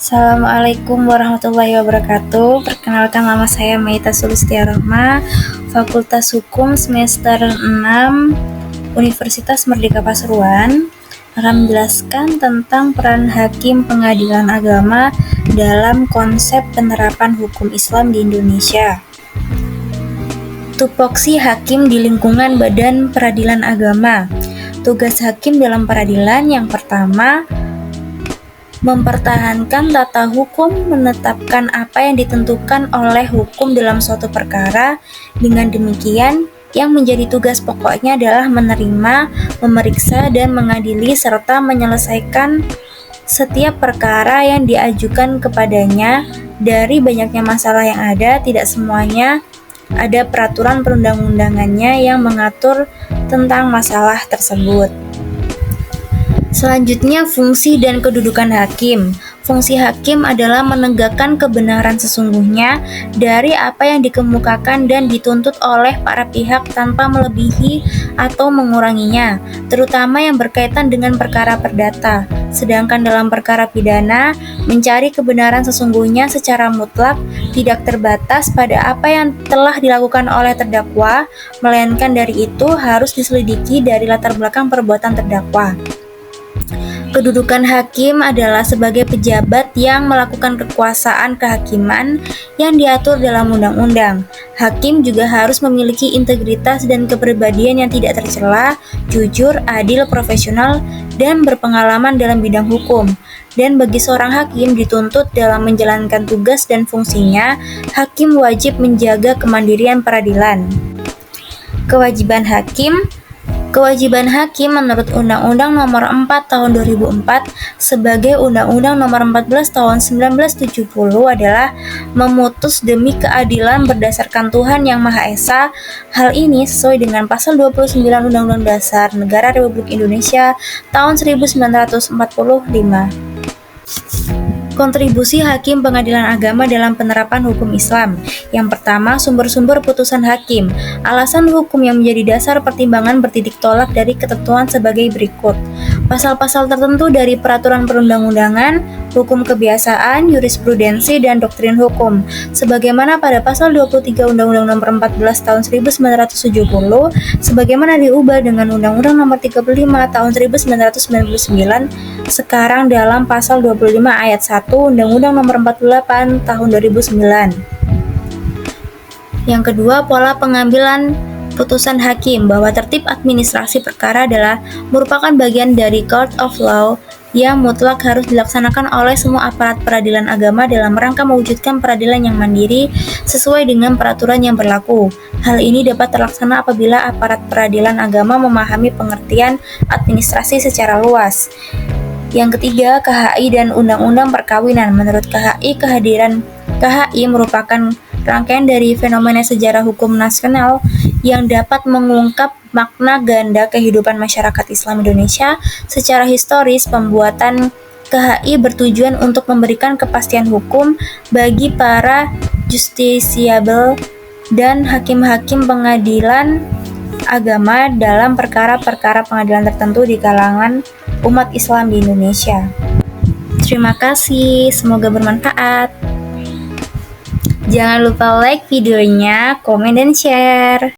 Assalamualaikum warahmatullahi wabarakatuh. Perkenalkan, nama saya Maita Sulistiarahma, Fakultas Hukum semester 6 Universitas Merdeka Pasuruan, akan menjelaskan tentang peran hakim pengadilan agama dalam konsep penerapan hukum Islam di Indonesia. Tupoksi hakim di lingkungan Badan Peradilan Agama. Tugas hakim dalam peradilan yang pertama, mempertahankan tata hukum, menetapkan apa yang ditentukan oleh hukum dalam suatu perkara. Dengan demikian, yang menjadi tugas pokoknya adalah menerima, memeriksa, dan mengadili serta menyelesaikan setiap perkara yang diajukan kepadanya. Dari banyaknya masalah yang ada, tidak semuanya ada peraturan perundang-undangannya yang mengatur tentang masalah tersebut. Selanjutnya, fungsi dan kedudukan hakim. Fungsi hakim adalah menegakkan kebenaran sesungguhnya dari apa yang dikemukakan dan dituntut oleh para pihak tanpa melebihi atau menguranginya, terutama yang berkaitan dengan perkara perdata. Sedangkan dalam perkara pidana, mencari kebenaran sesungguhnya secara mutlak, tidak terbatas pada apa yang telah dilakukan oleh terdakwa, melainkan dari itu harus diselidiki dari latar belakang perbuatan terdakwa. Kedudukan hakim adalah sebagai pejabat yang melakukan kekuasaan kehakiman yang diatur dalam undang-undang. Hakim juga harus memiliki integritas dan kepribadian yang tidak tercela, jujur, adil, profesional, dan berpengalaman dalam bidang hukum. Dan bagi seorang hakim dituntut dalam menjalankan tugas dan fungsinya, hakim wajib menjaga kemandirian peradilan. Kewajiban hakim menurut Undang-Undang Nomor 4 Tahun 2004 sebagai Undang-Undang Nomor 14 Tahun 1970 adalah memutus demi keadilan berdasarkan Tuhan Yang Maha Esa. Hal ini sesuai dengan Pasal 29 Undang-Undang Dasar Negara Republik Indonesia tahun 1945. Kontribusi hakim pengadilan agama dalam penerapan hukum Islam. Yang pertama, sumber-sumber putusan hakim. Alasan hukum yang menjadi dasar pertimbangan bertitik tolak dari ketentuan sebagai berikut. Pasal-pasal tertentu dari peraturan perundang-undangan, hukum kebiasaan, jurisprudensi, dan doktrin hukum. Sebagaimana pada pasal 23 Undang-Undang Nomor 14 Tahun 1970, sebagaimana diubah dengan Undang-Undang Nomor 35 Tahun 1999, sekarang dalam pasal 25 ayat 1 Undang-Undang Nomor 48 Tahun 2009. Yang kedua, pola pengambilan putusan hakim, bahwa tertib administrasi perkara adalah merupakan bagian dari court of law yang mutlak harus dilaksanakan oleh semua aparat peradilan agama dalam rangka mewujudkan peradilan yang mandiri sesuai dengan peraturan yang berlaku. Hal ini dapat terlaksana apabila aparat peradilan agama memahami pengertian administrasi secara luas. Yang ketiga, KHI dan Undang-Undang Perkawinan. Menurut KHI, kehadiran KHI merupakan rangkaian dari fenomena sejarah hukum nasional yang dapat mengungkap makna ganda kehidupan masyarakat Islam Indonesia. Secara historis, pembuatan KHI bertujuan untuk memberikan kepastian hukum bagi para justisiable dan hakim-hakim pengadilan agama dalam perkara-perkara pengadilan tertentu di kalangan umat Islam di Indonesia. Terima kasih, semoga bermanfaat. Jangan lupa like videonya, komen, dan share.